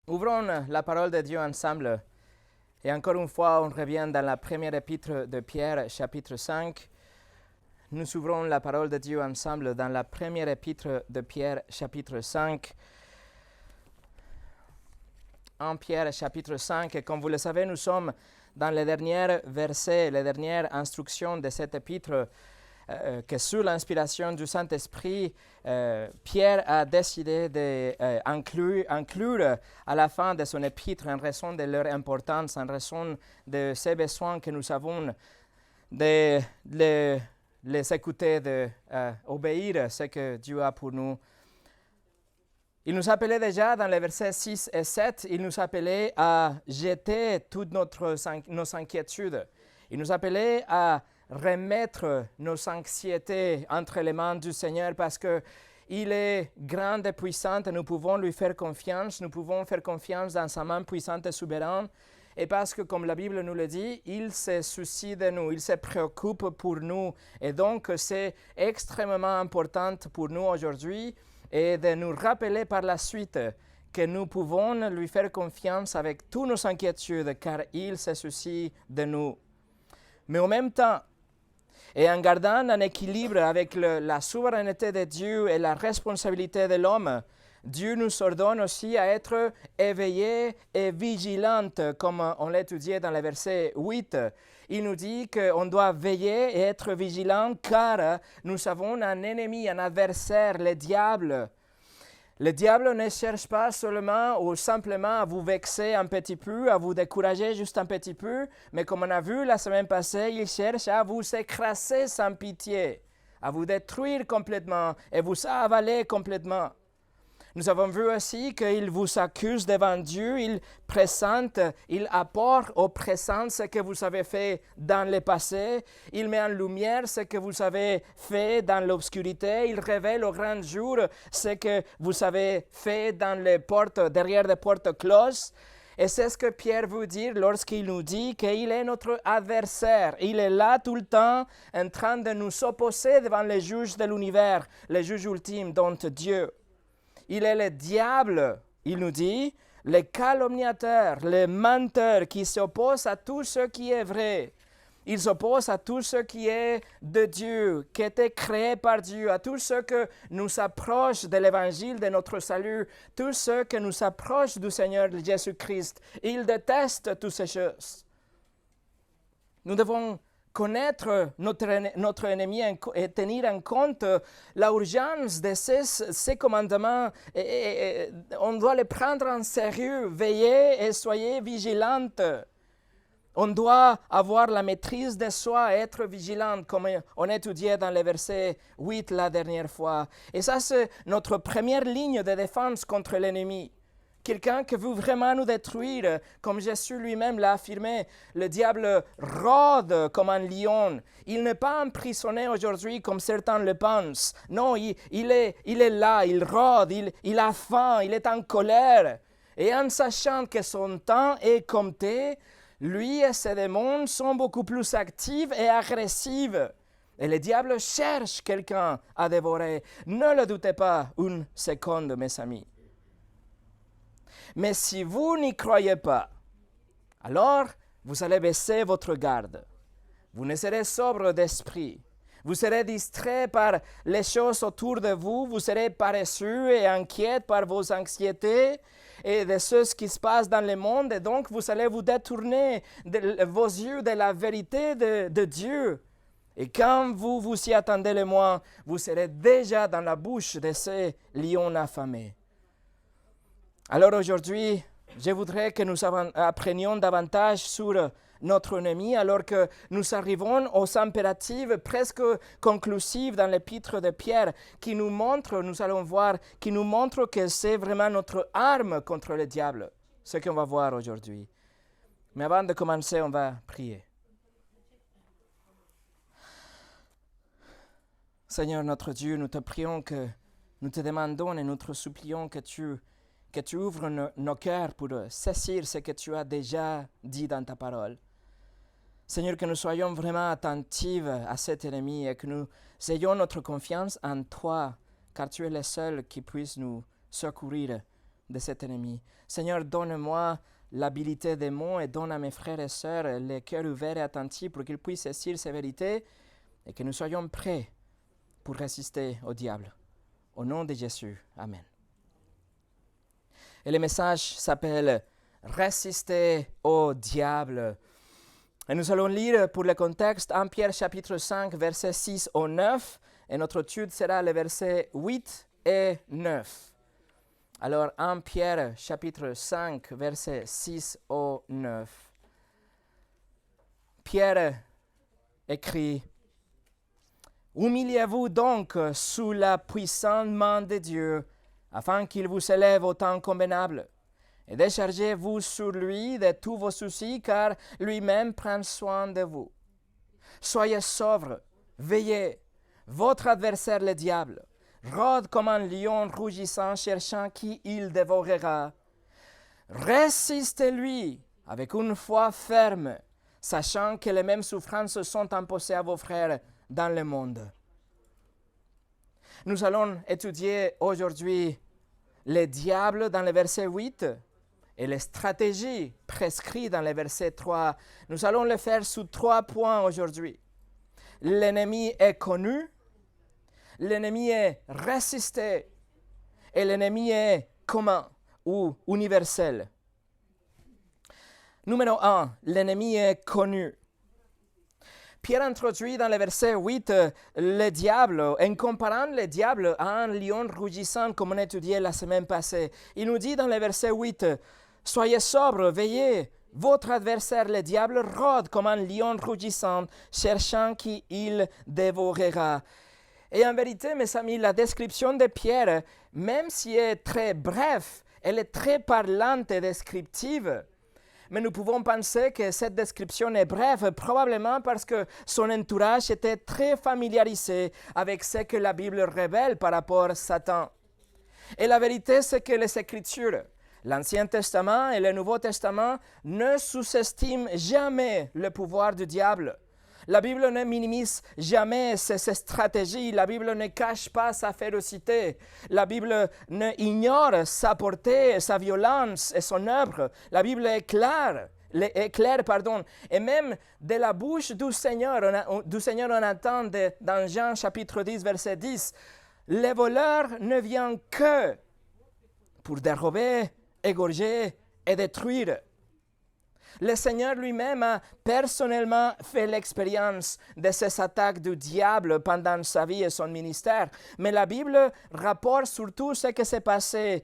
Ouvrons la parole de Dieu ensemble. Et encore une fois, on revient dans la première épître de Pierre, chapitre 5. Nous ouvrons la parole de Dieu ensemble dans la première épître de Pierre, chapitre 5. En Pierre, chapitre 5, et comme vous le savez, nous sommes dans les derniers versets, les dernières instructions de cette épître, que sous l'inspiration du Saint-Esprit, Pierre a décidé d'inclure à la fin de son épître en raison de leur importance, en raison de ces besoins que nous avons de les écouter, d'obéir à ce que Dieu a pour nous. Il nous appelait déjà dans les versets 6 et 7, il nous appelait à jeter toutes nos inquiétudes. Il nous appelait à remettre nos anxiétés entre les mains du Seigneur parce qu'il est grand et puissant et nous pouvons lui faire confiance. Nous pouvons faire confiance dans sa main puissante et souveraine. Et parce que, comme la Bible nous le dit, il se soucie de nous, il se préoccupe pour nous. Et donc, c'est extrêmement important pour nous aujourd'hui et de nous rappeler par la suite que nous pouvons lui faire confiance avec toutes nos inquiétudes car il se soucie de nous. Mais en même temps, et en gardant un équilibre avec la souveraineté de Dieu et la responsabilité de l'homme, Dieu nous ordonne aussi à être éveillés et vigilants, comme on l'étudiait dans le verset 8. Il nous dit qu'on doit veiller et être vigilants car nous avons un ennemi, un adversaire, le diable. Le diable ne cherche pas seulement ou simplement à vous vexer un petit peu, à vous décourager juste un petit peu, mais comme on a vu la semaine passée, il cherche à vous écraser sans pitié, à vous détruire complètement et vous avaler complètement. Nous avons vu aussi qu'il vous accuse devant Dieu, il présente, il apporte au présent ce que vous avez fait dans le passé, il met en lumière ce que vous avez fait dans l'obscurité, il révèle au grand jour ce que vous avez fait dans les portes, derrière les portes closes. Et c'est ce que Pierre veut dire lorsqu'il nous dit qu'il est notre adversaire. Il est là tout le temps en train de nous opposer devant les juges de l'univers, les juges ultimes, dont Dieu. Il est le diable, il nous dit, le calomniateur, le menteur qui s'oppose à tout ce qui est vrai. Il s'oppose à tout ce qui est de Dieu, qui a été créé par Dieu, à tout ce que nous approche de l'évangile de notre salut, tout ce que nous approche du Seigneur Jésus-Christ. Il déteste toutes ces choses. Nous devons connaître notre ennemi et tenir en compte l'urgence de ces commandements. Et on doit les prendre en sérieux. Veillez et soyez vigilantes. On doit avoir la maîtrise de soi, être vigilant, comme on étudiait dans le verset 8 la dernière fois. Et ça, c'est notre première ligne de défense contre l'ennemi. Quelqu'un qui veut vraiment nous détruire, comme Jésus lui-même l'a affirmé, le diable rôde comme un lion. Il n'est pas emprisonné aujourd'hui comme certains le pensent. Non, il est là, il rôde, il a faim, il est en colère. Et en sachant que son temps est compté, lui et ses démons sont beaucoup plus actifs et agressifs. Et le diable cherche quelqu'un à dévorer. Ne le doutez pas une seconde, mes amis. Mais si vous n'y croyez pas, alors vous allez baisser votre garde. Vous ne serez sobre d'esprit. Vous serez distrait par les choses autour de vous. Vous serez paresseux et inquiet par vos anxiétés et de ce qui se passe dans le monde. Et donc, vous allez vous détourner de vos yeux de la vérité de Dieu. Et quand vous vous y attendez le moins, vous serez déjà dans la bouche de ces lions affamés. Alors aujourd'hui, je voudrais que nous apprenions davantage sur notre ennemi, alors que nous arrivons aux impératifs presque conclusifs dans l'épître de Pierre, qui nous montrent, nous allons voir, qui nous montrent que c'est vraiment notre arme contre le diable, ce qu'on va voir aujourd'hui. Mais avant de commencer, on va prier. Seigneur notre Dieu, nous te prions que nous te demandons et nous te supplions que tu ouvres nos cœurs pour saisir ce que tu as déjà dit dans ta parole. Seigneur, que nous soyons vraiment attentifs à cet ennemi et que nous ayons notre confiance en toi, car tu es le seul qui puisse nous secourir de cet ennemi. Seigneur, donne-moi l'habilité des mots et donne à mes frères et sœurs les cœurs ouverts et attentifs pour qu'ils puissent saisir ces vérités et que nous soyons prêts pour résister au diable. Au nom de Jésus. Amen. Et le message s'appelle « Résister au diable ». Et nous allons lire pour le contexte 1 Pierre chapitre 5, versets 6 au 9. Et notre étude sera les versets 8 et 9. Alors 1 Pierre chapitre 5, versets 6 au 9. Pierre écrit « Humiliez-vous donc sous la puissante main de Dieu, afin qu'il vous élève au temps convenable. Et déchargez-vous sur lui de tous vos soucis, car lui-même prend soin de vous. Soyez sobres, veillez. Votre adversaire, le diable, rôde comme un lion rougissant, cherchant qui il dévorera. Résistez-lui avec une foi ferme, sachant que les mêmes souffrances sont imposées à vos frères dans le monde. » Nous allons étudier aujourd'hui le diable dans le verset 8 et les stratégies prescrites dans le verset 3. Nous allons le faire sous 3 points aujourd'hui. L'ennemi est connu, l'ennemi est résisté et l'ennemi est commun ou universel. Numéro 1, l'ennemi est connu. Pierre introduit dans le verset 8 le diable, en comparant le diable à un lion rougissant comme on étudiait la semaine passée. Il nous dit dans le verset 8, « Soyez sobres, veillez, votre adversaire le diable rôde comme un lion rougissant, cherchant qui il dévorera. » Et en vérité, mes amis, la description de Pierre, même si elle est très brève, elle est très parlante et descriptive. Mais nous pouvons penser que cette description est brève, probablement parce que son entourage était très familiarisé avec ce que la Bible révèle par rapport à Satan. Et la vérité, c'est que les Écritures, l'Ancien Testament et le Nouveau Testament, ne sous-estiment jamais le pouvoir du diable. La Bible ne minimise jamais ses stratégies. La Bible ne cache pas sa férocité. La Bible ne ignore sa portée, sa violence et son œuvre. La Bible est claire. Et même de la bouche du Seigneur, on entend dans Jean chapitre 10, verset 10, « Le voleur ne vient que pour dérober, égorger et détruire. » Le Seigneur lui-même a personnellement fait l'expérience de ces attaques du diable pendant sa vie et son ministère. Mais la Bible rapporte surtout ce qui s'est passé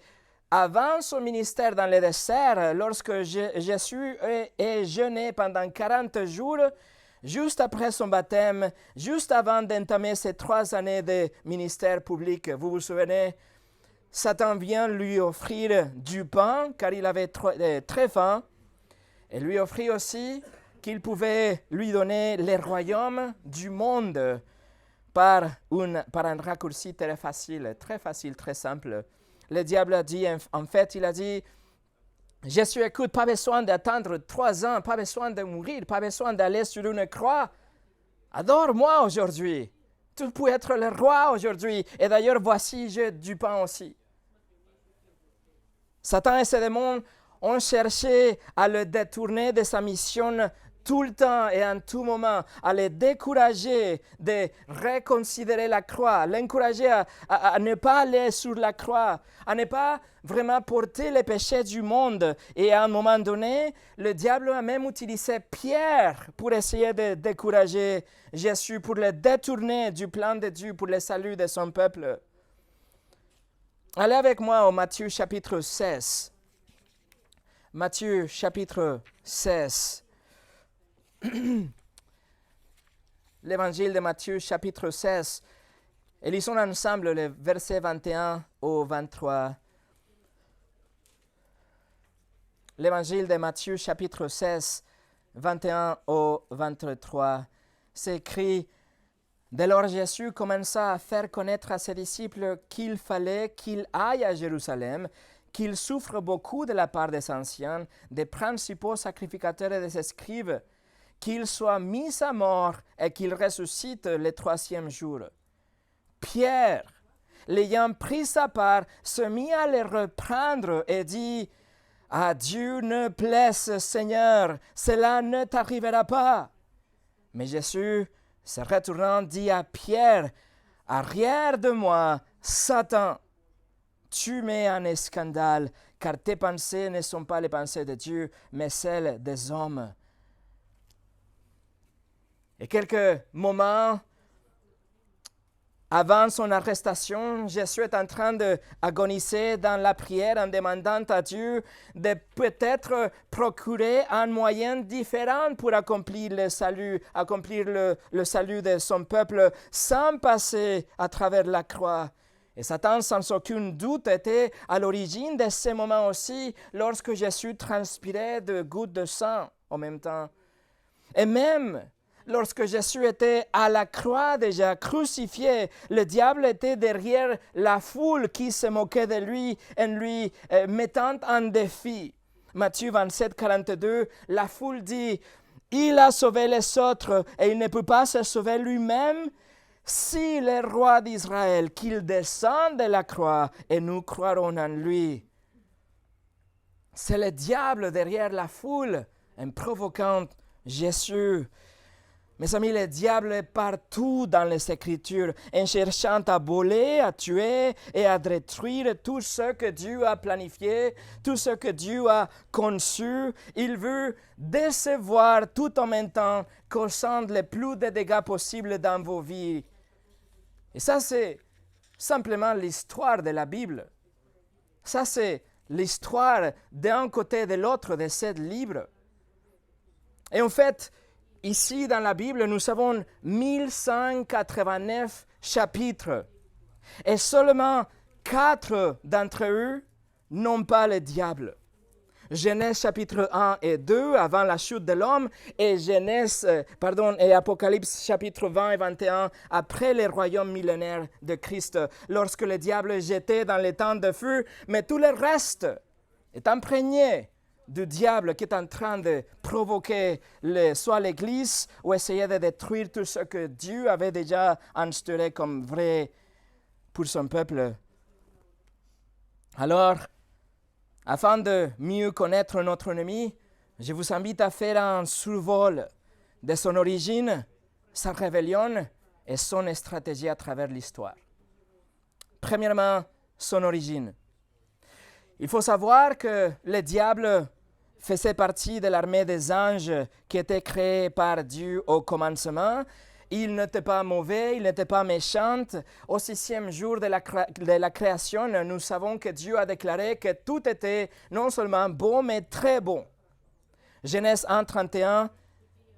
avant son ministère dans le désert, lorsque Jésus est jeûné pendant 40 jours, juste après son baptême, juste avant d'entamer ses 3 années de ministère public. Vous vous souvenez, Satan vient lui offrir du pain, car il avait très faim. Et lui offrit aussi qu'il pouvait lui donner les royaumes du monde par un raccourci très facile, très simple. Le diable a dit, en fait, il a dit, Jésus, écoute, pas besoin d'attendre 3 ans, pas besoin de mourir, pas besoin d'aller sur une croix. Adore-moi aujourd'hui. Tu peux être le roi aujourd'hui. Et d'ailleurs, voici, j'ai du pain aussi. Satan et ses démons ont cherché à le détourner de sa mission tout le temps et en tout moment, à le décourager de reconsidérer la croix, l'encourager à ne pas aller sur la croix, à ne pas vraiment porter les péchés du monde. Et à un moment donné, le diable a même utilisé Pierre pour essayer de décourager Jésus, pour le détourner du plan de Dieu, pour le salut de son peuple. Allez avec moi au Matthieu chapitre 16. Matthieu chapitre 16. L'évangile de Matthieu chapitre 16. Et lisons ensemble les versets 21 au 23. L'évangile de Matthieu chapitre 16, 21 au 23. C'est écrit: Dès lors Jésus commença à faire connaître à ses disciples qu'il fallait qu'il aille à Jérusalem, qu'il souffre beaucoup de la part des anciens, des principaux sacrificateurs et des scribes, qu'il soit mis à mort et qu'il ressuscite le 3e jour. Pierre, l'ayant pris à part, se mit à les reprendre et dit, « À Dieu ne plaise, Seigneur, cela ne t'arrivera pas. » Mais Jésus, se retournant, dit à Pierre, « Arrière de moi, Satan, tu mets en scandale, car tes pensées ne sont pas les pensées de Dieu, mais celles des hommes. » Et quelques moments avant son arrestation, Jésus est en train d'agoniser dans la prière en demandant à Dieu de peut-être procurer un moyen différent pour accomplir le salut de son peuple sans passer à travers la croix. Et Satan, sans aucun doute, était à l'origine de ces moments aussi, lorsque Jésus transpirait de gouttes de sang en même temps. Et même lorsque Jésus était à la croix déjà crucifié, le diable était derrière la foule qui se moquait de lui en lui mettant en défi. Matthieu 27, 42, la foule dit, « Il a sauvé les autres et il ne peut pas se sauver lui-même. Si le roi d'Israël, qu'il descende de la croix et nous croirons en lui. » C'est le diable derrière la foule en provoquant Jésus. Mes amis, le diable est partout dans les Écritures, en cherchant à voler, à tuer et à détruire tout ce que Dieu a planifié, tout ce que Dieu a conçu. Il veut décevoir tout en même temps, causant le plus de dégâts possibles dans vos vies. Et ça, c'est simplement l'histoire de la Bible. Ça, c'est l'histoire d'un côté et de l'autre de ce livre. Et en fait, ici dans la Bible, nous avons 1189 chapitres. Et seulement 4 d'entre eux n'ont pas le diable. Genèse chapitre 1 et 2, avant la chute de l'homme, et et Apocalypse chapitre 20 et 21, après le royaume millénaire de Christ, lorsque le diable est jeté dans les temps de feu, mais tout le reste est imprégné du diable qui est en train de provoquer soit l'Église ou essayer de détruire tout ce que Dieu avait déjà instauré comme vrai pour son peuple. Alors, afin de mieux connaître notre ennemi, je vous invite à faire un survol de son origine, sa rébellion et son stratégie à travers l'histoire. Premièrement, son origine. Il faut savoir que le diable faisait partie de l'armée des anges qui était créée par Dieu au commencement. Il n'était pas mauvais, il n'était pas méchant. Au 6e jour de la création, nous savons que Dieu a déclaré que tout était non seulement bon, mais très bon. Genèse 1, 31,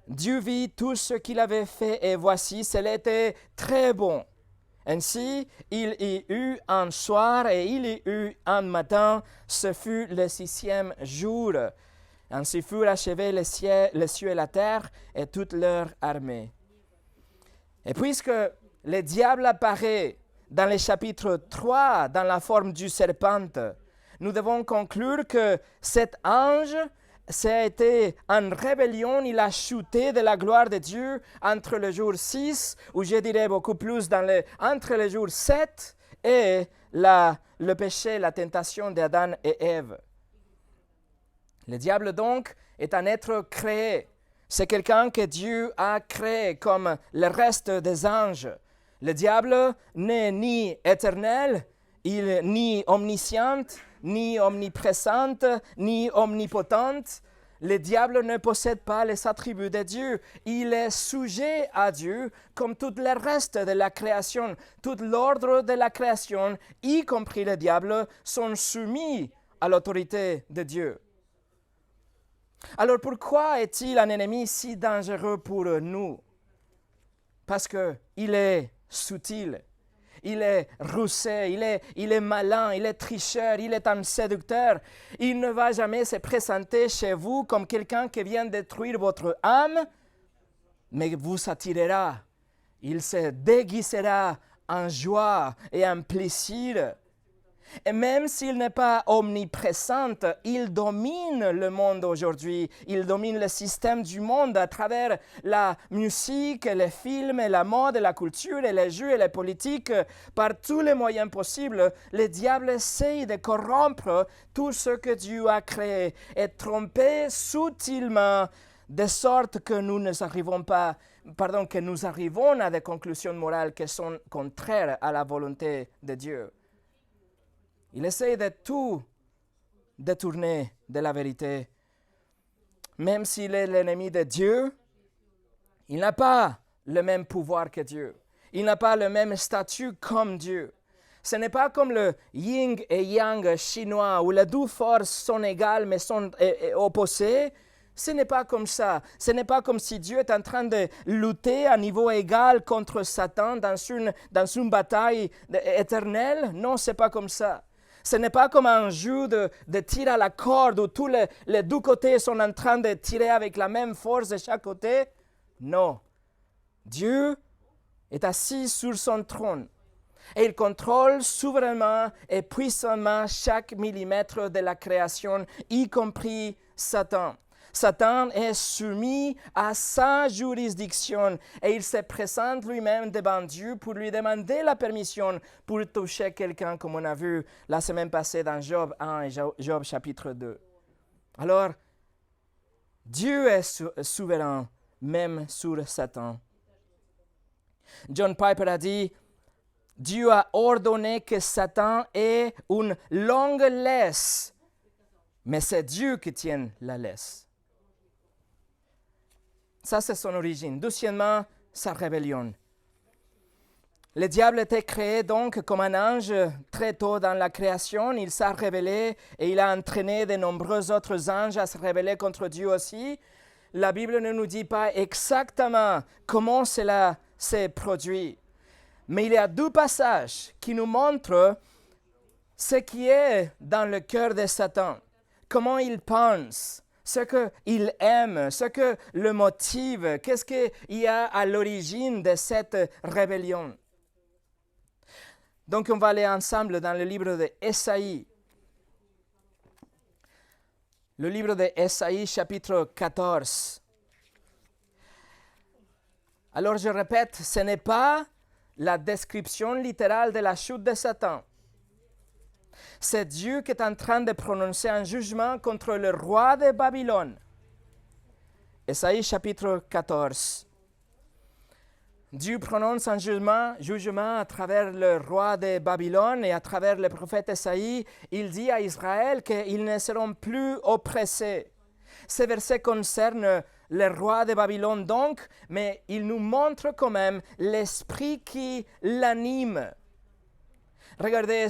Dieu vit tout ce qu'il avait fait et voici, cela était très bon. Ainsi, il y eut un soir et il y eut un matin, ce fut le 6e jour. Ainsi furent achevés les cieux et la terre et toute leur armée. Et puisque le diable apparaît dans le chapitre 3 dans la forme du serpent, nous devons conclure que cet ange, ça a été en rébellion, il a chuté de la gloire de Dieu entre le jour 6, ou je dirais beaucoup plus entre le jour 7 et le péché, la tentation d'Adam et Ève. Le diable donc est un être créé. C'est quelqu'un que Dieu a créé comme le reste des anges. Le diable n'est ni éternel, il n'est ni omniscient, ni omniprésent, ni omnipotent. Le diable ne possède pas les attributs de Dieu. Il est sujet à Dieu comme tout le reste de la création. Tout l'ordre de la création, y compris le diable, sont soumis à l'autorité de Dieu. Alors pourquoi est-il un ennemi si dangereux pour nous? Parce qu'il est subtil, il est rusé, il est malin, il est tricheur, il est un séducteur. Il ne va jamais se présenter chez vous comme quelqu'un qui vient détruire votre âme, mais vous attirera. Il se déguisera en joie et en plaisir. Et même s'il n'est pas omniprésent, il domine le monde aujourd'hui. Il domine le système du monde à travers la musique, les films, la mode, la culture, les jeux et les politiques. Par tous les moyens possibles, le diable essaye de corrompre tout ce que Dieu a créé et tromper subtilement de sorte que que nous arrivons à des conclusions morales qui sont contraires à la volonté de Dieu. Il essaie de tout détourner de la vérité. Même s'il est l'ennemi de Dieu, il n'a pas le même pouvoir que Dieu. Il n'a pas le même statut comme Dieu. Ce n'est pas comme le yin et yang chinois où les deux forces sont égales mais sont opposées. Ce n'est pas comme ça. Ce n'est pas comme si Dieu est en train de lutter à niveau égal contre Satan dans une bataille éternelle. Non, ce n'est pas comme ça. Ce n'est pas comme un jeu de tir à la corde où tous les deux côtés sont en train de tirer avec la même force de chaque côté. Non. Dieu est assis sur son trône et il contrôle souverainement et puissamment chaque millimètre de la création, y compris Satan. Satan est soumis à sa juridiction et il se présente lui-même devant Dieu pour lui demander la permission pour toucher quelqu'un, comme on a vu la semaine passée dans Job 1 et Job chapitre 2. Alors, Dieu est souverain, même sur Satan. John Piper a dit, Dieu a ordonné que Satan ait une longue laisse, mais c'est Dieu qui tient la laisse. Ça, c'est son origine. Deuxièmement, sa rébellion. Le diable était créé donc comme un ange très tôt dans la création. Il s'est révélé et il a entraîné de nombreux autres anges à se rébeller contre Dieu aussi. La Bible ne nous dit pas exactement comment cela s'est produit. Mais il y a deux passages qui nous montrent ce qui est dans le cœur de Satan, comment il pense, ce qu'il aime, ce que le motive, qu'est-ce qu'il y a à l'origine de cette rébellion. Donc on va aller ensemble dans le livre d'Ésaïe. Le livre d'Ésaïe, chapitre 14. Alors je répète, ce n'est pas la description littérale de la chute de Satan. C'est Dieu qui est en train de prononcer un jugement contre le roi de Babylone. Ésaïe chapitre 14. Dieu prononce un jugement à travers le roi de Babylone et à travers le prophète Ésaïe. Il dit à Israël qu'ils ne seront plus oppressés. Ces versets concernent le roi de Babylone donc, mais il nous montre quand même l'esprit qui l'anime. Regardez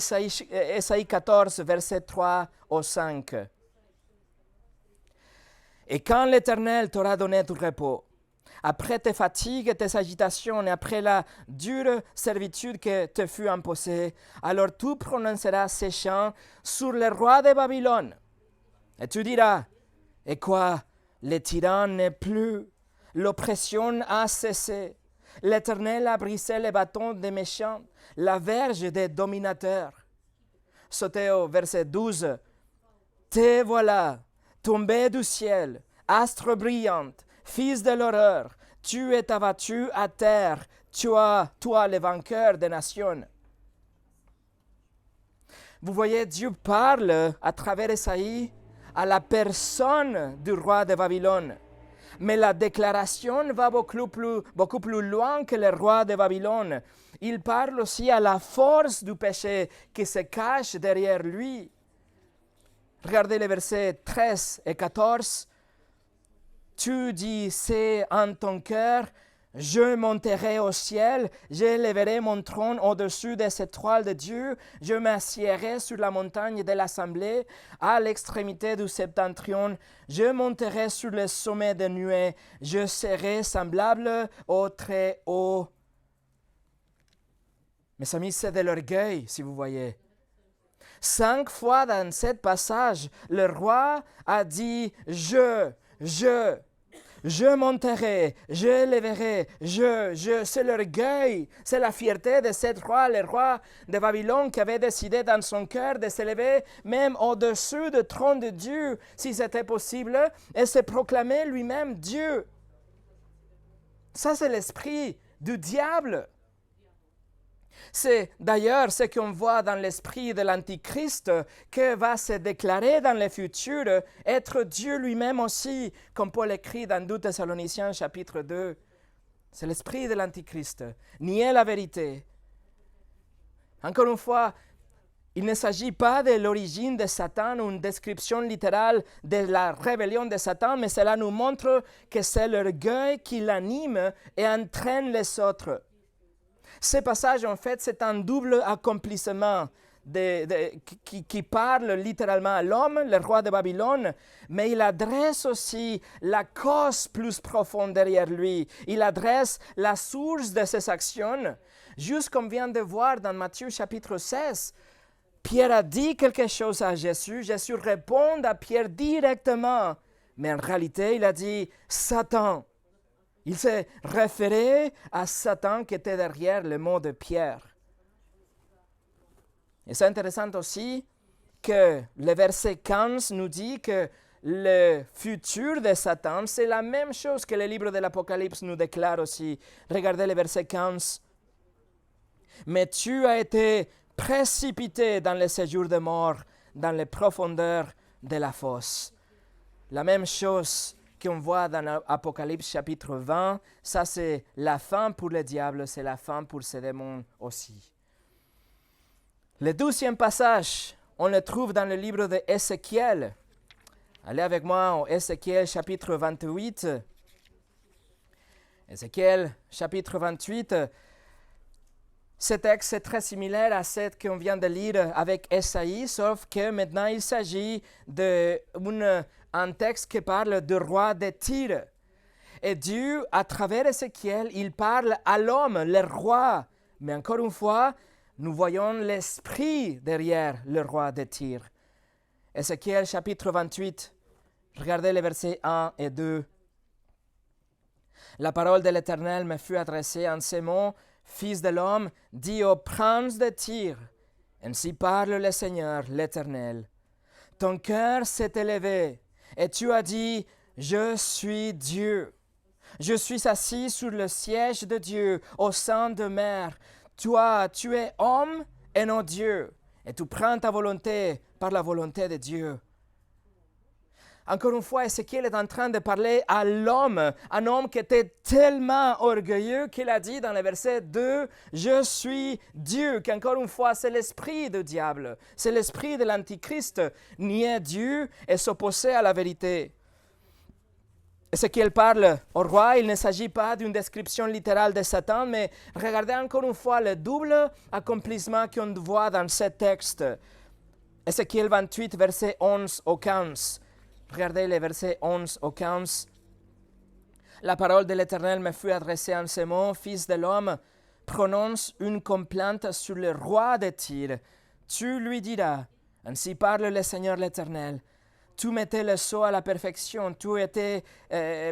Ésaïe 14, versets 3 au 5. Et quand l'Éternel t'aura donné du repos, après tes fatigues et tes agitations et après la dure servitude que te fut imposée, alors tu prononceras ces chants sur le roi de Babylone. Et tu diras, et quoi, le tyran n'est plus, l'oppression a cessé, l'Éternel a brisé les bâtons des méchants, la verge des dominateurs. Sautez au verset 12. Te voilà, tombé du ciel, astre brillante, fils de l'horreur, tu es abattu à terre, toi le vainqueur des nations. Vous voyez, Dieu parle à travers Ésaïe à la personne du roi de Babylone. Mais la déclaration va beaucoup plus loin que le roi de Babylone. Il parle aussi à la force du péché qui se cache derrière lui. Regardez les versets 13 et 14. Tu disais en ton cœur, je monterai au ciel, j'élèverai mon trône au-dessus des étoiles de Dieu, je m'assiérai sur la montagne de l'assemblée, à l'extrémité du septentrion, je monterai sur le sommet des nuées, je serai semblable au Très-Haut. Mes amis, c'est de l'orgueil, si vous voyez. 5 fois dans ce passage, le roi a dit « je ». Je monterai, je l'élèverai, c'est l'orgueil, c'est la fierté de ce roi, le roi de Babylone qui avait décidé dans son cœur de s'élever même au-dessus du trône de Dieu, si c'était possible, et se proclamer lui-même Dieu. Ça, c'est l'esprit du diable. C'est d'ailleurs ce qu'on voit dans l'esprit de l'Antichrist que va se déclarer dans le futur être Dieu lui-même aussi, comme Paul écrit dans 2 Thessaloniciens chapitre 2. C'est l'esprit de l'Antichrist, nier la vérité. Encore une fois, il ne s'agit pas de l'origine de Satan ou une description littérale de la rébellion de Satan, mais cela nous montre que c'est l'orgueil qui l'anime et entraîne les autres. Ce passage, en fait, c'est un double accomplissement qui parle littéralement à l'homme, le roi de Babylone, mais il adresse aussi la cause plus profonde derrière lui. Il adresse la source de ses actions. Juste comme on vient de voir dans Matthieu chapitre 16, Pierre a dit quelque chose à Jésus. Jésus répond à Pierre directement, mais en réalité, il a dit « Satan ». Il s'est référé à Satan qui était derrière le mot de Pierre. Et c'est intéressant aussi que le verset 15 nous dit que le futur de Satan, c'est la même chose que le livre de l'Apocalypse nous déclare aussi. Regardez le verset 15. « Mais tu as été précipité dans le séjour de mort, dans les profondeurs de la fosse. » La même chose qu'on voit dans l'Apocalypse chapitre 20, ça c'est la fin pour le diable, c'est la fin pour ces démons aussi. Le 12e passage, on le trouve dans le livre d'Ézéchiel. Allez avec moi en Ézéchiel chapitre 28. Ézéchiel chapitre 28, ce texte est très similaire à ce qu'on vient de lire avec Ésaïe, sauf que maintenant il s'agit d'un texte qui parle du roi de Tyr. Et Dieu, à travers Ézéchiel, il parle à l'homme, le roi. Mais encore une fois, nous voyons l'esprit derrière le roi de Tyr. Ézéchiel chapitre 28, regardez les versets 1 et 2. La parole de l'Éternel me fut adressée en ces mots: Fils de l'homme, dis au prince de Tyr, ainsi parle le Seigneur, l'Éternel. Ton cœur s'est élevé, et tu as dit, je suis Dieu. Je suis assis sur le siège de Dieu, au sein de mer. Toi, tu es homme et non Dieu, et tu prends ta volonté par la volonté de Dieu. Encore une fois, Ézéchiel est en train de parler à l'homme, un homme qui était tellement orgueilleux qu'il a dit dans le verset 2, « Je suis Dieu », qu'encore une fois, c'est l'esprit du diable, c'est l'esprit de l'Antichrist, nier Dieu et s'opposer à la vérité. Ézéchiel parle au roi, il ne s'agit pas d'une description littérale de Satan, mais regardez encore une fois le double accomplissement qu'on voit dans ce texte. Ézéchiel 28, verset 11 au 15. Regardez les versets 11 au 15. La parole de l'Éternel me fut adressée en ces mots: Fils de l'homme, prononce une complainte sur le roi de Tyr. Tu lui diras, ainsi parle le Seigneur l'Éternel. Tu mettais le sceau à la perfection, tu étais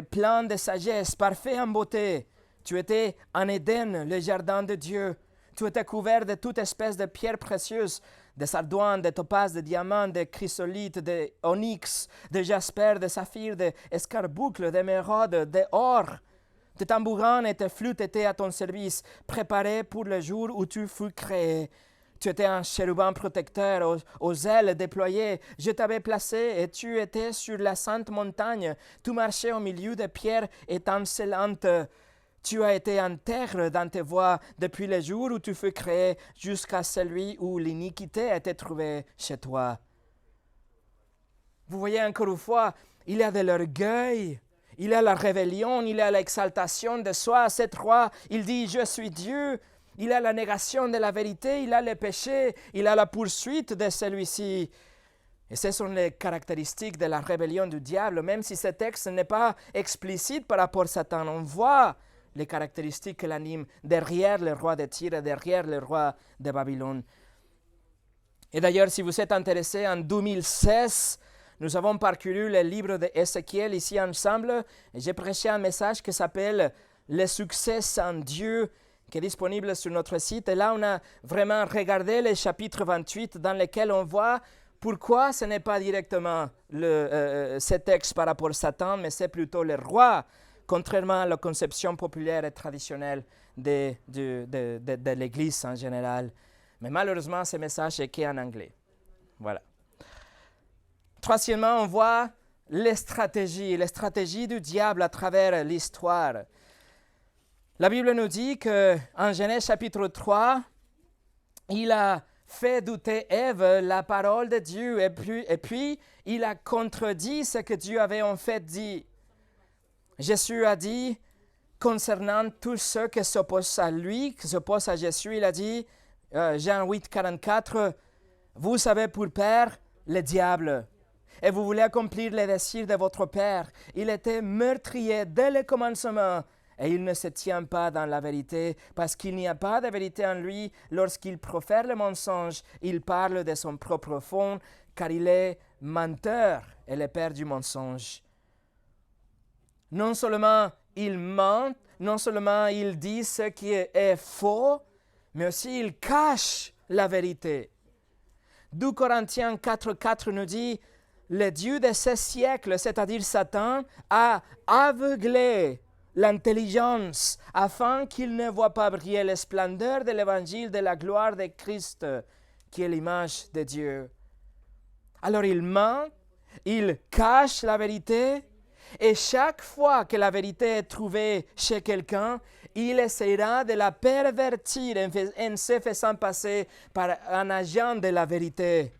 plein de sagesse, parfait en beauté. Tu étais en Éden, le jardin de Dieu. Tu étais couvert de toute espèce de pierres précieuses, de sardoine, de topaz, de diamants, de chrysolite, de onyx, de jasper, de saphir, de escarboucle, d'émeraude, d'or. Tes tambourins et tes flûtes étaient à ton service, préparés pour le jour où tu fus créé. Tu étais un chérubin protecteur aux ailes déployées. Je t'avais placé et tu étais sur la sainte montagne. Tu marchais au milieu de pierres étincelantes. Tu as été intègre dans tes voies depuis le jour où tu fus créé jusqu'à celui où l'iniquité a été trouvée chez toi. Vous voyez encore une fois, il y a de l'orgueil, il y a la rébellion, il y a l'exaltation de soi. Cet roi, il dit « Je suis Dieu ». Il a la négation de la vérité, il a le péché, il a la poursuite de celui-ci. Et ce sont les caractéristiques de la rébellion du diable, même si ce texte n'est pas explicite par rapport à Satan. On voit les caractéristiques que l'animent derrière le roi de Tyr et derrière le roi de Babylone. Et d'ailleurs, si vous êtes intéressé, en 2016, nous avons parcouru le livre d'Ézéchiel ici ensemble et j'ai prêché un message qui s'appelle « Le succès sans Dieu » qui est disponible sur notre site. Et là, on a vraiment regardé le chapitre 28 dans lequel on voit pourquoi ce n'est pas directement ce texte par rapport à Satan, mais c'est plutôt le roi, contrairement à la conception populaire et traditionnelle de l'Église en général. Mais malheureusement, ce message est qu'en anglais. Voilà. Troisièmement, on voit les stratégies du diable à travers l'histoire. La Bible nous dit qu'en Genèse chapitre 3, il a fait douter Ève la parole de Dieu et puis il a contredit ce que Dieu avait en fait dit. Jésus a dit, concernant tous ceux qui s'opposent à lui, qui s'opposent à Jésus, il a dit, Jean 8, 44, « Vous avez pour père le diable, et vous voulez accomplir les désirs de votre père. Il était meurtrier dès le commencement, et il ne se tient pas dans la vérité, parce qu'il n'y a pas de vérité en lui. Lorsqu'il profère le mensonge, il parle de son propre fond, car il est menteur et le père du mensonge. » Non seulement il ment, non seulement il dit ce qui est faux, mais aussi il cache la vérité. 2 Corinthiens 4,4 nous dit « Le Dieu de ce siècle, c'est-à-dire Satan, a aveuglé l'intelligence afin qu'il ne voit pas briller la splendeur de l'évangile de la gloire de Christ, qui est l'image de Dieu. » Alors il ment, il cache la vérité, et chaque fois que la vérité est trouvée chez quelqu'un, il essaiera de la pervertir en se faisant passer par un agent de la vérité.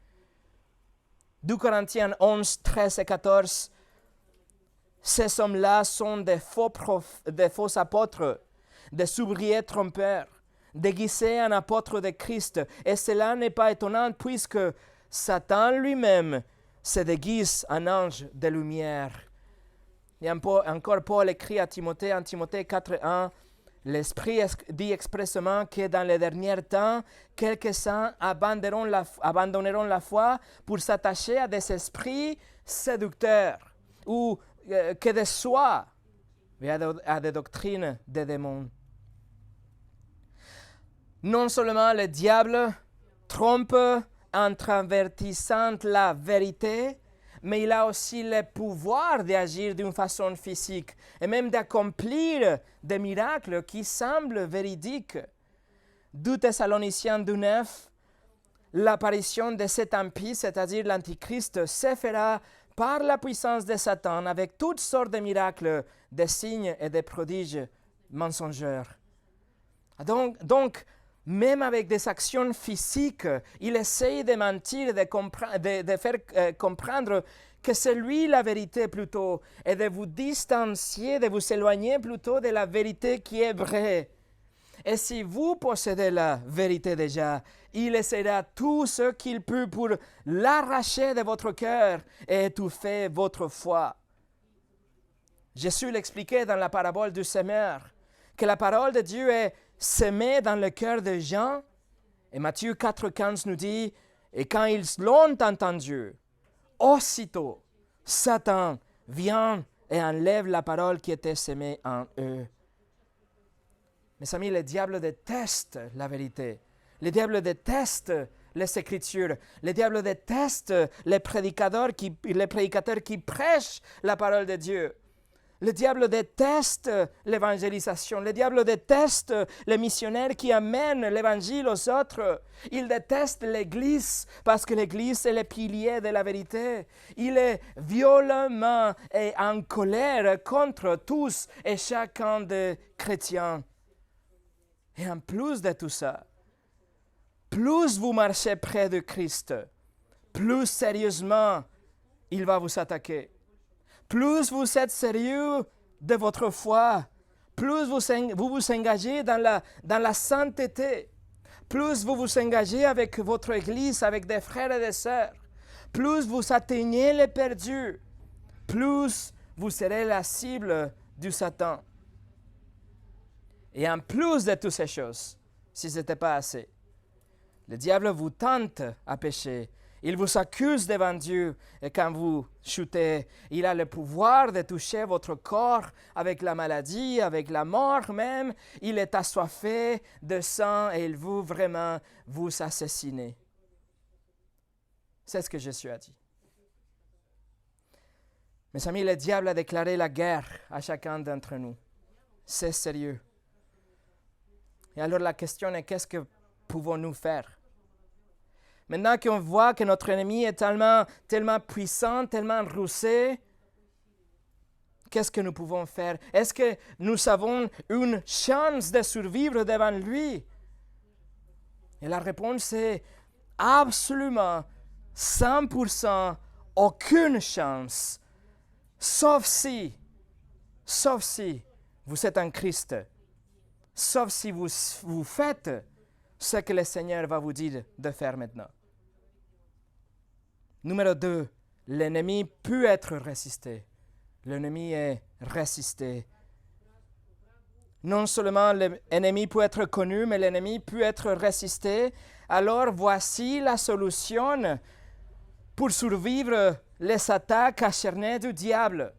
2 Corinthiens 11, 13 et 14. Ces hommes-là sont des faux apôtres, des ouvriers trompeurs, déguisés en apôtres de Christ. Et cela n'est pas étonnant puisque Satan lui-même se déguise en ange de lumière. Et encore Paul écrit à Timothée, en Timothée 4.1, « L'Esprit dit expressément que dans les derniers temps, quelques-uns abandonneront la foi pour s'attacher à des esprits séducteurs ou que de soi et à des doctrines des démons. » Non seulement le diable trompe en travertissant la vérité, mais il a aussi le pouvoir d'agir d'une façon physique et même d'accomplir des miracles qui semblent véridiques. 2 Thessaloniciens 2.9, l'apparition de cet impie, c'est-à-dire l'Antichrist, se fera par la puissance de Satan avec toutes sortes de miracles, de signes et de prodiges mensongers. Donc, même avec des actions physiques, il essaye de mentir, de faire comprendre que c'est lui la vérité plutôt, et de vous distancier, de vous éloigner plutôt de la vérité qui est vraie. Et si vous possédez la vérité déjà, il essaiera tout ce qu'il peut pour l'arracher de votre cœur et étouffer votre foi. Jésus l'expliquait dans la parabole du semeur, que la parole de Dieu est semée dans le cœur des gens. Et Matthieu 4,15 nous dit, « Et quand ils l'ont entendu, aussitôt, Satan vient et enlève la parole qui était semée en eux. » Mes amis, le diable déteste la vérité. Le diable déteste les Écritures. Le diable déteste les prédicateurs qui prêchent la parole de Dieu. Le diable déteste l'évangélisation. Le diable déteste les missionnaires qui amènent l'évangile aux autres. Il déteste l'Église parce que l'Église est le pilier de la vérité. Il est violemment et en colère contre tous et chacun des chrétiens. Et en plus de tout ça, plus vous marchez près de Christ, plus sérieusement il va vous attaquer. Plus vous êtes sérieux de votre foi, plus vous vous engagez dans la sainteté, plus vous vous engagez avec votre Église, avec des frères et des sœurs, plus vous atteignez les perdus, plus vous serez la cible du Satan. Et en plus de toutes ces choses, si ce n'était pas assez, le diable vous tente à pécher Il vous accuse devant Dieu et quand vous chutez, il a le pouvoir de toucher votre corps avec la maladie, avec la mort même. Il est assoiffé de sang et il veut vraiment vous assassiner. C'est ce que Jésus a dit. Mes amis, le diable a déclaré la guerre à chacun d'entre nous. C'est sérieux. Et alors la question est, qu'est-ce que pouvons-nous faire? Maintenant qu'on voit que notre ennemi est tellement puissant, tellement rusé, qu'est-ce que nous pouvons faire? Est-ce que nous avons une chance de survivre devant lui? Et la réponse est absolument 100% aucune chance, sauf si vous êtes en Christ, sauf si vous faites ce que le Seigneur va vous dire de faire maintenant. Numéro 2, l'ennemi peut être résisté. L'ennemi est résisté. Non seulement l'ennemi peut être connu, mais l'ennemi peut être résisté. Alors voici la solution pour survivre les attaques acharnées du diable.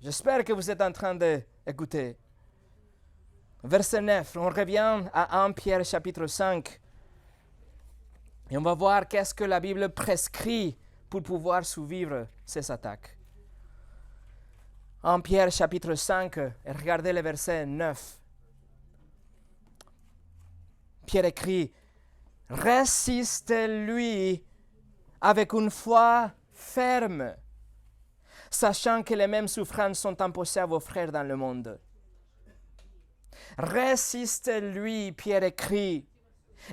J'espère que vous êtes en train d'écouter. Verset 9, on revient à 1 Pierre chapitre 5. Et on va voir qu'est-ce que la Bible prescrit pour pouvoir survivre ces attaques. 1 Pierre chapitre 5, et regardez le verset 9. Pierre écrit, « Résistez-lui avec une foi ferme, sachant que les mêmes souffrances sont imposées à vos frères dans le monde. » Résistez-lui, Pierre écrit.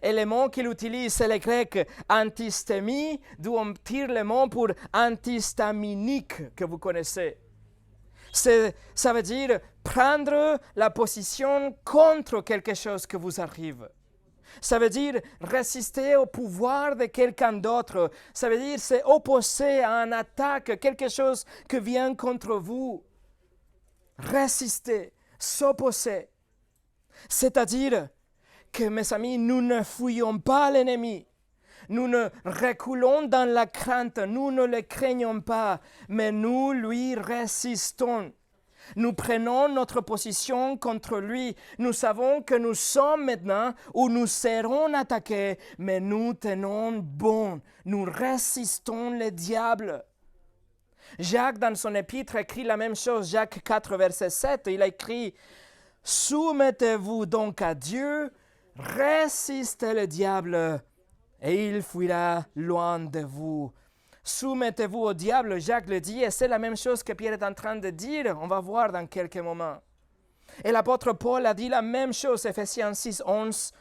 Et le mot qu'il utilise, c'est le grec antistémie, d'où on tire le mot pour antihistaminique que vous connaissez. Ça veut dire prendre la position contre quelque chose qui vous arrive. Ça veut dire résister au pouvoir de quelqu'un d'autre. Ça veut dire s'opposer à une attaque, quelque chose qui vient contre vous. Résister, s'opposer. C'est-à-dire que, mes amis, nous ne fuyons pas l'ennemi. Nous ne reculons dans la crainte, nous ne le craignons pas, mais nous lui résistons. Nous prenons notre position contre lui. Nous savons que nous sommes maintenant où nous serons attaqués, mais nous tenons bon. Nous résistons le diable. Jacques, dans son épître, écrit la même chose. Jacques 4, verset 7, il a écrit « Soumettez-vous donc à Dieu, résistez le diable, et il fuira loin de vous. » Soumettez-vous au diable, Jacques le dit, et c'est la même chose que Pierre est en train de dire. On va voir dans quelques moments. Et l'apôtre Paul a dit la même chose, Ephésiens 6, 11.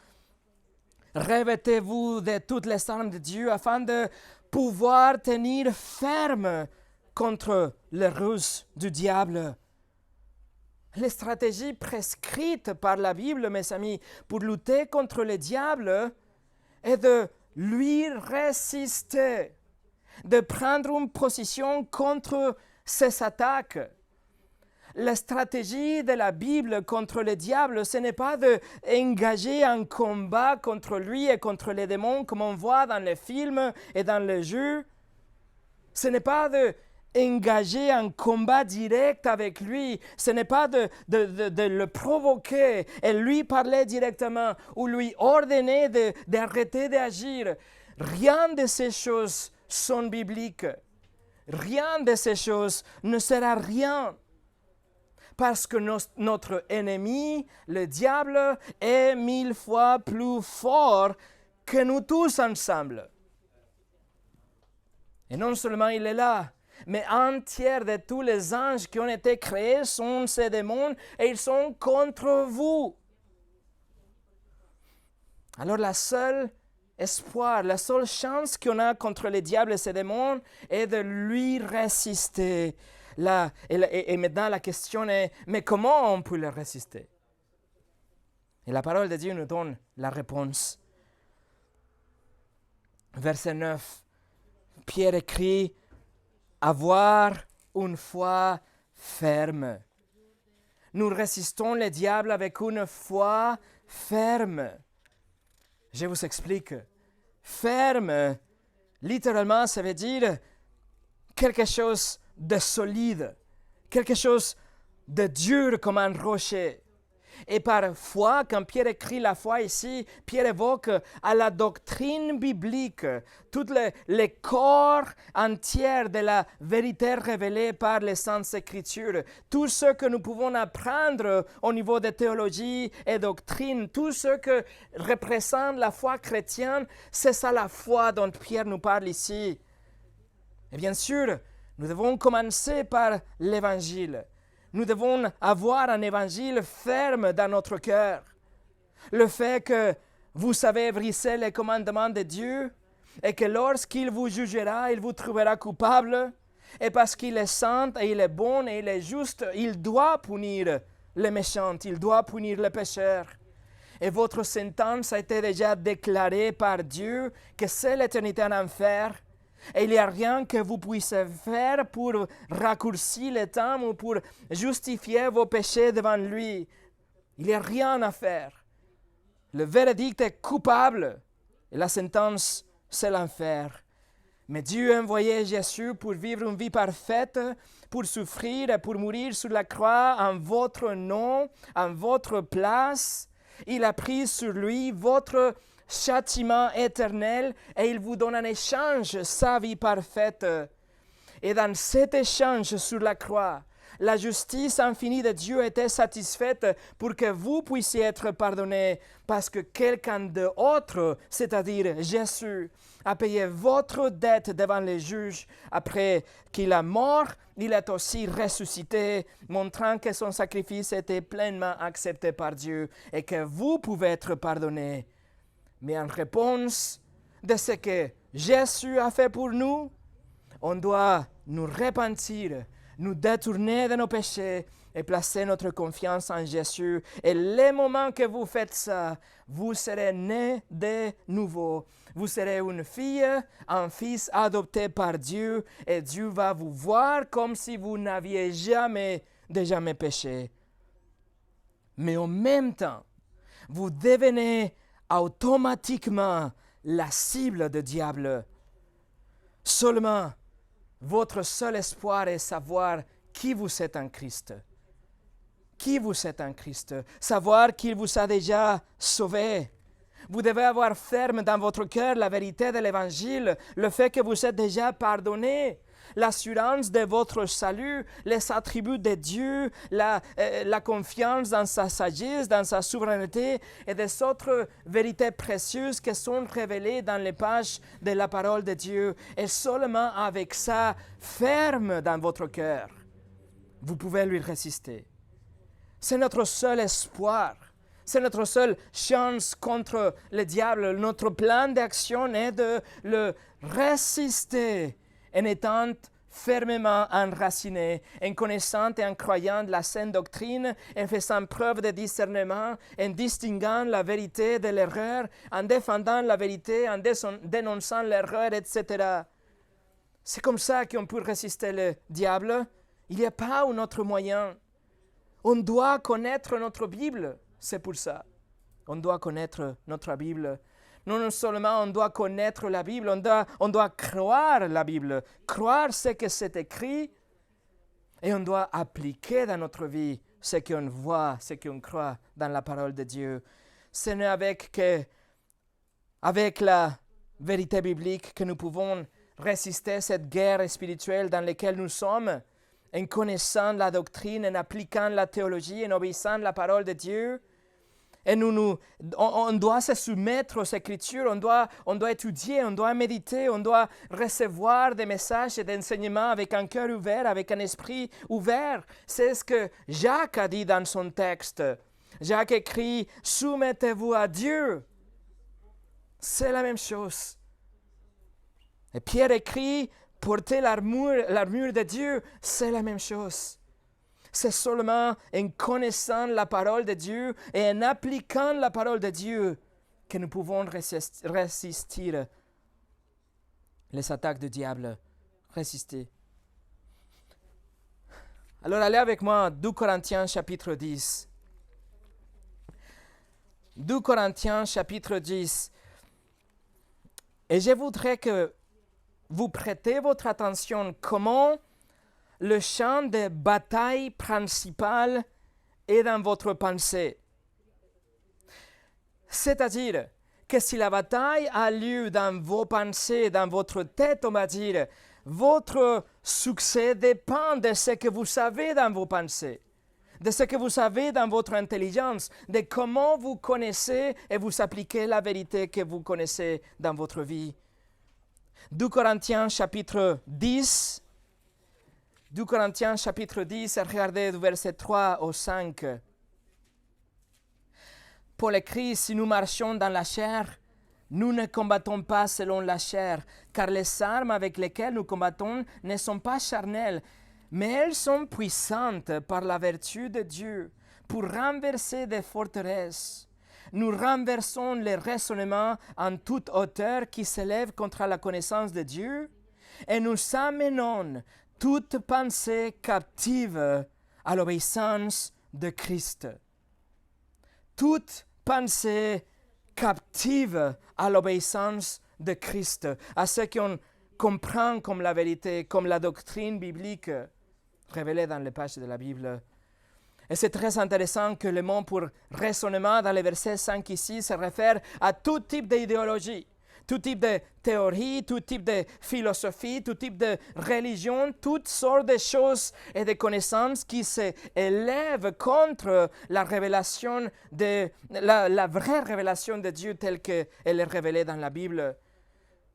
« Revêtez-vous de toutes les armes de Dieu afin de pouvoir tenir ferme contre les ruses du diable. » Les stratégies prescrites par la Bible, mes amis, pour lutter contre le diable est de lui résister, de prendre une position contre ses attaques. La stratégie de la Bible contre le diable, ce n'est pas d'engager un combat contre lui et contre les démons comme on voit dans les films et dans les jeux. Ce n'est pas d'engager un combat direct avec lui. Ce n'est pas de le provoquer et lui parler directement ou lui ordonner d'arrêter d'agir. Rien de ces choses sont bibliques. Rien de ces choses ne sert à rien. Parce que notre ennemi, le diable, est 1000 fois plus fort que nous tous ensemble. Et non seulement il est là, mais un tiers de tous les anges qui ont été créés sont ces démons et ils sont contre vous. Alors la seule espoir, la seule chance qu'on a contre le diable et ses démons est de lui résister. Et maintenant la question est, mais comment on peut le résister? Et la parole de Dieu nous donne la réponse. Verset 9, Pierre écrit, « Avoir une foi ferme. » Nous résistons le diable avec une foi ferme. Je vous explique. Ferme littéralement, ça veut dire quelque chose de solide, quelque chose de dur comme un rocher. Et parfois, quand Pierre écrit la foi ici, Pierre évoque à la doctrine biblique, tout le corps entier de la vérité révélée par les Saintes Écritures. Tout ce que nous pouvons apprendre au niveau de théologie et doctrine, tout ce que représente la foi chrétienne, c'est ça la foi dont Pierre nous parle ici. Et bien sûr, nous devons commencer par l'Évangile. Nous devons avoir un évangile ferme dans notre cœur. Le fait que vous savez briser les commandements de Dieu et que lorsqu'il vous jugera, il vous trouvera coupable. Et parce qu'il est saint et il est bon et il est juste, il doit punir les méchants, il doit punir les pécheurs. Et votre sentence a été déjà déclarée par Dieu que c'est l'éternité en enfer. Et il n'y a rien que vous puissiez faire pour raccourcir le temps ou pour justifier vos péchés devant lui. Il n'y a rien à faire. Le verdict est coupable et la sentence, c'est l'enfer. Mais Dieu a envoyé Jésus pour vivre une vie parfaite, pour souffrir et pour mourir sur la croix en votre nom, en votre place. Il a pris sur lui votre châtiment éternel et il vous donne en échange sa vie parfaite. Et dans cet échange sur la croix, la justice infinie de Dieu était satisfaite pour que vous puissiez être pardonnés parce que quelqu'un d'autre, c'est-à-dire Jésus, a payé votre dette devant les juges. Après qu'il a mort, il est aussi ressuscité, montrant que son sacrifice était pleinement accepté par Dieu et que vous pouvez être pardonnés. Mais en réponse de ce que Jésus a fait pour nous, on doit nous repentir, nous détourner de nos péchés et placer notre confiance en Jésus. Et le moment que vous faites ça, vous serez nés de nouveau. Vous serez une fille, un fils adopté par Dieu et Dieu va vous voir comme si vous n'aviez jamais péché. Mais en même temps, vous devenez automatiquement la cible du diable. Seulement, votre seul espoir est savoir qui vous êtes en Christ. Qui vous êtes en Christ. Savoir qu'il vous a déjà sauvé. Vous devez avoir ferme dans votre cœur la vérité de l'Évangile, le fait que vous êtes déjà pardonné. L'assurance de votre salut, les attributs de Dieu, la confiance dans sa sagesse, dans sa souveraineté et des autres vérités précieuses qui sont révélées dans les pages de la parole de Dieu. Et seulement avec ça, ferme dans votre cœur, vous pouvez lui résister. C'est notre seul espoir. C'est notre seule chance contre le diable. Notre plan d'action est de le résister en étant fermement enraciné, en connaissant et en croyant la saine doctrine, en faisant preuve de discernement, en distinguant la vérité de l'erreur, en défendant la vérité, en dénonçant l'erreur, etc. C'est comme ça qu'on peut résister le diable. Il n'y a pas un autre moyen. On doit connaître notre Bible, c'est pour ça. On doit connaître notre Bible. Non seulement on doit connaître la Bible, on doit croire la Bible, croire ce que c'est écrit, et on doit appliquer dans notre vie ce qu'on voit, ce qu'on croit dans la parole de Dieu. Ce n'est avec la vérité biblique que nous pouvons résister cette guerre spirituelle dans laquelle nous sommes, en connaissant la doctrine, en appliquant la théologie, en obéissant la parole de Dieu. Et on doit se soumettre aux Écritures, on doit étudier, on doit méditer, on doit recevoir des messages et d'enseignements avec un cœur ouvert, avec un esprit ouvert. C'est ce que Jacques a dit dans son texte. Jacques écrit « Soumettez-vous à Dieu ». C'est la même chose. Et Pierre écrit « Portez l'armure de Dieu ». C'est la même chose. C'est seulement en connaissant la parole de Dieu et en appliquant la parole de Dieu que nous pouvons résister les attaques du diable. Résister. Alors allez avec moi à 2 Corinthiens chapitre 10. 2 Corinthiens chapitre 10. Et je voudrais que vous prêtez votre attention comment le champ de bataille principal est dans votre pensée. C'est-à-dire que si la bataille a lieu dans vos pensées, dans votre tête, on va dire, votre succès dépend de ce que vous savez dans vos pensées, de ce que vous savez dans votre intelligence, de comment vous connaissez et vous appliquez la vérité que vous connaissez dans votre vie. 2 Corinthiens chapitre 10, regardez du verset 3 au 5. Paul écrit, si nous marchons dans la chair, nous ne combattons pas selon la chair, car les armes avec lesquelles nous combattons ne sont pas charnelles, mais elles sont puissantes par la vertu de Dieu pour renverser des forteresses. Nous renversons les raisonnements en toute hauteur qui s'élèvent contre la connaissance de Dieu et nous amenons toute pensée captive à l'obéissance de Christ. Toute pensée captive à l'obéissance de Christ, à ce qu'on comprend comme la vérité, comme la doctrine biblique révélée dans les pages de la Bible. Et c'est très intéressant que le mot pour raisonnement dans les versets 5 ici se réfère à tout type d'idéologie, tout type de théorie, tout type de philosophie, tout type de religion, toutes sortes de choses et de connaissances qui s'élèvent contre la révélation la vraie révélation de Dieu telle qu'elle est révélée dans la Bible.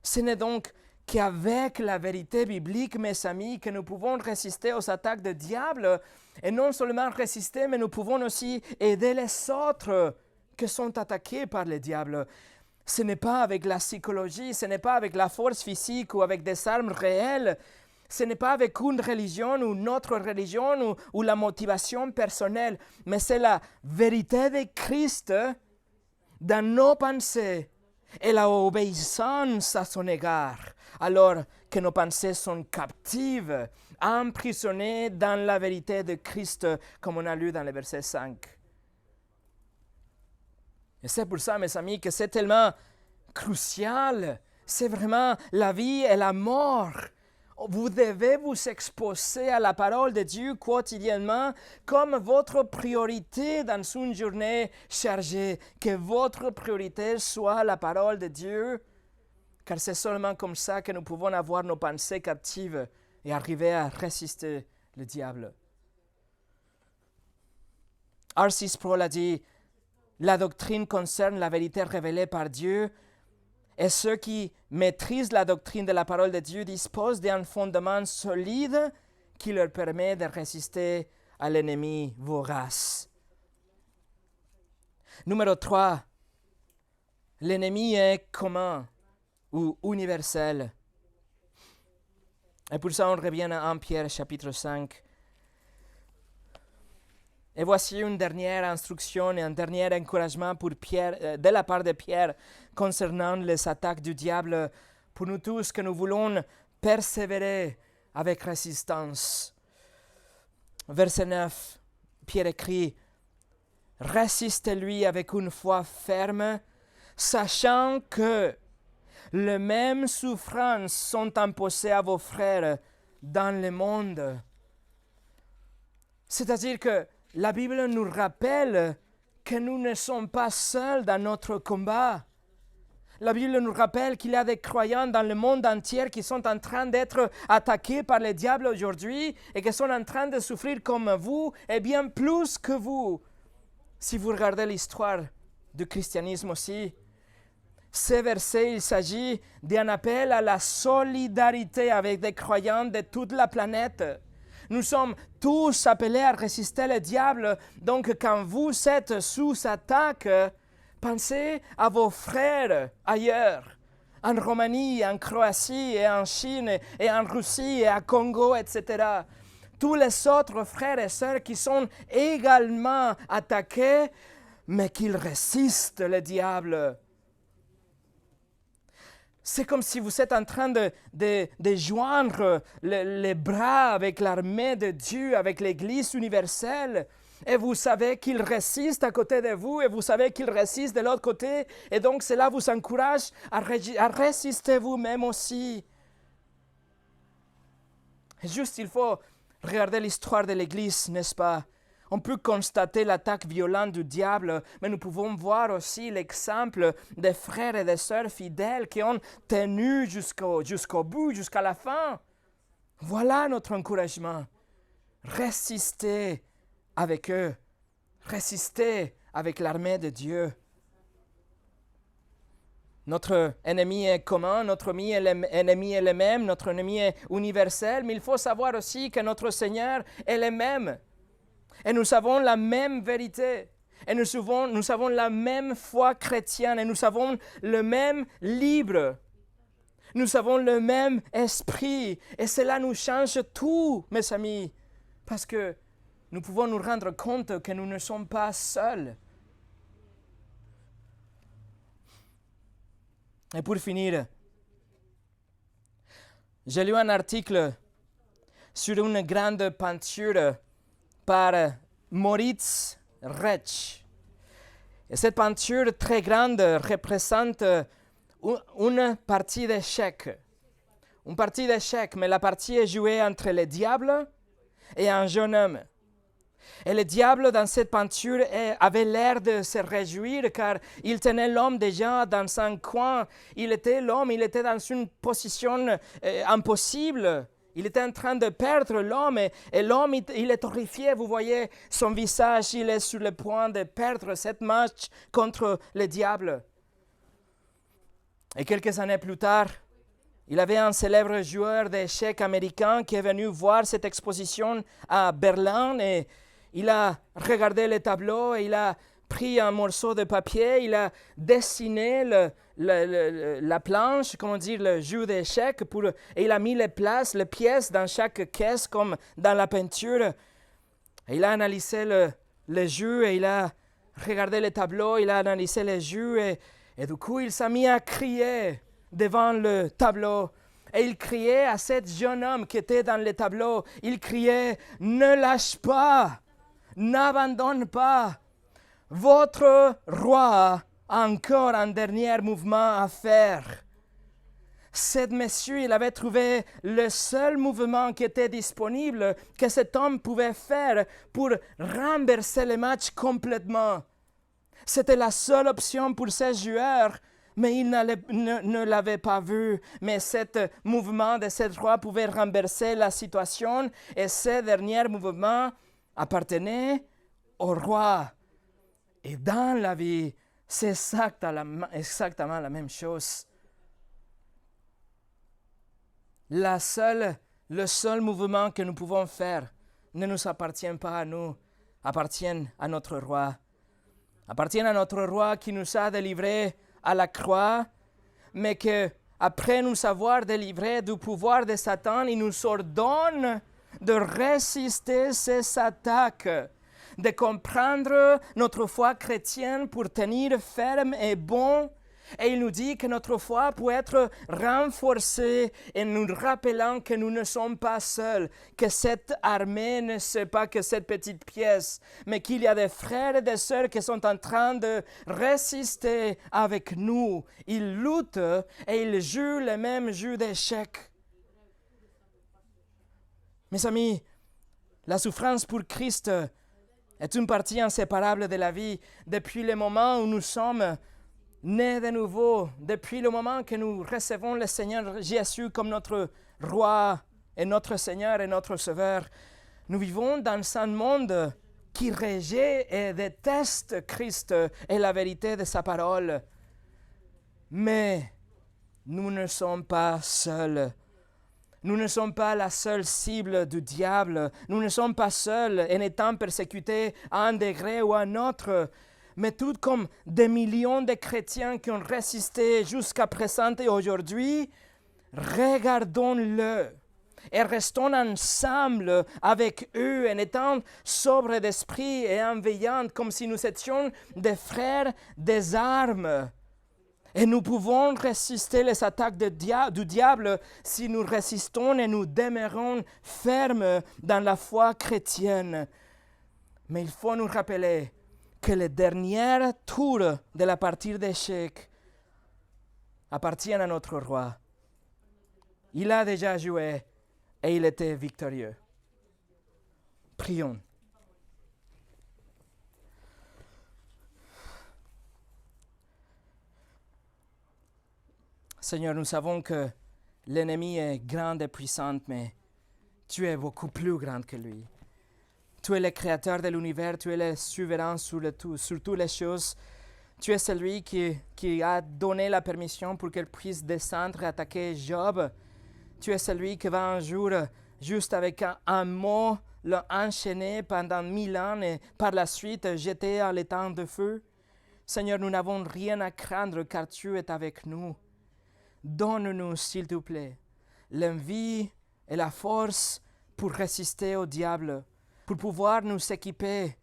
Ce n'est donc qu'avec la vérité biblique, mes amis, que nous pouvons résister aux attaques du diable, et non seulement résister, mais nous pouvons aussi aider les autres qui sont attaqués par le diable. Ce n'est pas avec la psychologie, ce n'est pas avec la force physique ou avec des armes réelles, ce n'est pas avec une religion ou une autre religion ou la motivation personnelle, mais c'est la vérité de Christ dans nos pensées et la obéissance à son égard, alors que nos pensées sont captives, emprisonnées dans la vérité de Christ, comme on a lu dans le verset 5. Et c'est pour ça, mes amis, que c'est tellement crucial. C'est vraiment la vie et la mort. Vous devez vous exposer à la parole de Dieu quotidiennement comme votre priorité dans une journée chargée. Que votre priorité soit la parole de Dieu, car c'est seulement comme ça que nous pouvons avoir nos pensées captives et arriver à résister le diable. R.C. Sproul a dit, la doctrine concerne la vérité révélée par Dieu, et ceux qui maîtrisent la doctrine de la parole de Dieu disposent d'un fondement solide qui leur permet de résister à l'ennemi vorace. Numéro 3, l'ennemi est commun ou universel. Et pour ça, on revient à 1 Pierre chapitre 5. Et voici une dernière instruction et un dernier encouragement pour Pierre, de la part de Pierre concernant les attaques du diable pour nous tous que nous voulons persévérer avec résistance. Verset 9, Pierre écrit, « Résistez-lui avec une foi ferme, sachant que les mêmes souffrances sont imposées à vos frères dans le monde. » C'est-à-dire que la Bible nous rappelle que nous ne sommes pas seuls dans notre combat. La Bible nous rappelle qu'il y a des croyants dans le monde entier qui sont en train d'être attaqués par le diable aujourd'hui et qui sont en train de souffrir comme vous et bien plus que vous. Si vous regardez l'histoire du christianisme aussi, ces versets, il s'agit d'un appel à la solidarité avec des croyants de toute la planète. Nous sommes tous appelés à résister le diable. Donc, quand vous êtes sous attaque, pensez à vos frères ailleurs, en Roumanie, en Croatie, et en Chine, et en Russie, et à Congo, etc. Tous les autres frères et sœurs qui sont également attaqués, mais qu'ils résistent le diable. C'est comme si vous êtes en train de joindre les bras avec l'armée de Dieu, avec l'Église universelle. Et vous savez qu'il résiste à côté de vous et vous savez qu'il résiste de l'autre côté. Et donc cela vous encourage à résister vous-même aussi. Juste, il faut regarder l'histoire de l'Église, n'est-ce pas? On peut constater l'attaque violente du diable, mais nous pouvons voir aussi l'exemple des frères et des sœurs fidèles qui ont tenu jusqu'au bout, jusqu'à la fin. Voilà notre encouragement. Résistez avec eux. Résistez avec l'armée de Dieu. Notre ennemi est commun, notre ennemi est le même, notre ennemi est universel, mais il faut savoir aussi que notre Seigneur est le même. Et nous avons la même vérité. Et nous avons la même foi chrétienne. Et nous avons le même livre. Nous avons le même esprit. Et cela nous change tout, mes amis. Parce que nous pouvons nous rendre compte que nous ne sommes pas seuls. Et pour finir, j'ai lu un article sur une grande peinture par Moritz Reich. Et cette peinture très grande représente une partie d'échecs. Une partie d'échecs, mais la partie est jouée entre le diable et un jeune homme. Et le diable, dans cette peinture, avait l'air de se réjouir car il tenait l'homme déjà dans un coin. L'homme était dans une position impossible. Il était en train de perdre l'homme et l'homme, il est horrifié. Vous voyez, son visage, il est sur le point de perdre cette match contre le diable. Et quelques années plus tard, il y avait un célèbre joueur d'échecs américain qui est venu voir cette exposition à Berlin et il a regardé le tableau et il a pris un morceau de papier, il a dessiné la planche, comment dire, le jeu d'échecs, et il a mis les pièces dans chaque caisse comme dans la peinture. Et il a analysé le jeu et il a regardé le tableau, il a analysé le jeu et du coup il s'est mis à crier devant le tableau. Et il criait à ce jeune homme qui était dans le tableau, il criait « Ne lâche pas, n'abandonne pas. Votre roi a encore un dernier mouvement à faire. » Cet monsieur, il avait trouvé le seul mouvement qui était disponible que cet homme pouvait faire pour renverser le match complètement. C'était la seule option pour ces joueurs, mais il ne l'avait pas vu. Mais ce mouvement de ce roi pouvait renverser la situation et ce dernier mouvement appartenait au roi. Et dans la vie, c'est exactement la même chose. Le seul mouvement que nous pouvons faire ne nous appartient pas à nous, appartient à notre roi. Appartient à notre roi qui nous a délivrés à la croix, mais que après nous avoir délivrés du pouvoir de Satan, il nous ordonne de résister ces attaques, de comprendre notre foi chrétienne pour tenir ferme et bon. Et il nous dit que notre foi peut être renforcée en nous rappelant que nous ne sommes pas seuls, que cette armée ne c'est pas que cette petite pièce, mais qu'il y a des frères et des sœurs qui sont en train de résister avec nous. Ils luttent et ils jouent le même jeu d'échecs. Mes amis, la souffrance pour Christ est une partie inséparable de la vie depuis le moment où nous sommes nés de nouveau, depuis le moment que nous recevons le Seigneur Jésus comme notre roi et notre Seigneur et notre Sauveur. Nous vivons dans un monde qui rejette et déteste Christ et la vérité de sa parole. Mais nous ne sommes pas seuls. Nous ne sommes pas la seule cible du diable. Nous ne sommes pas seuls en étant persécutés à un degré ou à un autre. Mais tout comme des millions de chrétiens qui ont résisté jusqu'à présent et aujourd'hui, regardons-le et restons ensemble avec eux en étant sobres d'esprit et en veillant comme si nous étions des frères des armes. Et nous pouvons résister les attaques du diable si nous résistons et nous demeurons fermes dans la foi chrétienne. Mais il faut nous rappeler que le dernier tour de la partie d'échecs appartient à notre roi. Il a déjà joué et il était victorieux. Prions. Seigneur, nous savons que l'ennemi est grand et puissant, mais tu es beaucoup plus grand que lui. Tu es le créateur de l'univers, tu es le souverain sur toutes les choses. Tu es celui qui a donné la permission pour qu'elle puisse descendre et attaquer Job. Tu es celui qui va un jour, juste avec un mot, l'enchaîner pendant 1000 ans et par la suite jeter à l'étang de feu. Seigneur, nous n'avons rien à craindre car tu es avec nous. Donne-nous, s'il te plaît, l'envie et la force pour résister au diable, pour pouvoir nous équiper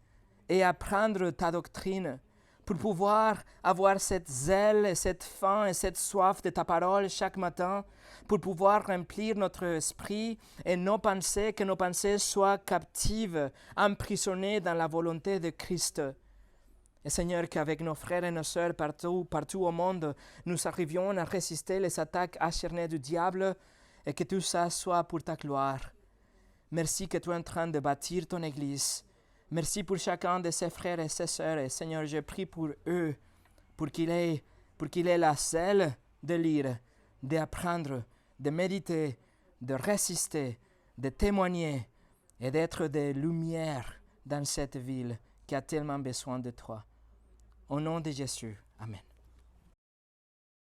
et apprendre ta doctrine, pour pouvoir avoir cette zèle et cette faim et cette soif de ta parole chaque matin, pour pouvoir remplir notre esprit et que nos pensées soient captives, emprisonnées dans la volonté de Christ. Et Seigneur, qu'avec nos frères et nos sœurs partout au monde, nous arrivions à résister les attaques acharnées du diable et que tout ça soit pour ta gloire. Merci que tu es en train de bâtir ton Église. Merci pour chacun de ses frères et ses sœurs. Et Seigneur, je prie pour eux, pour qu'il ait la zèle de lire, d'apprendre, de méditer, de résister, de témoigner et d'être des lumières dans cette ville qui a tellement besoin de toi. Au nom de Jésus. Amen.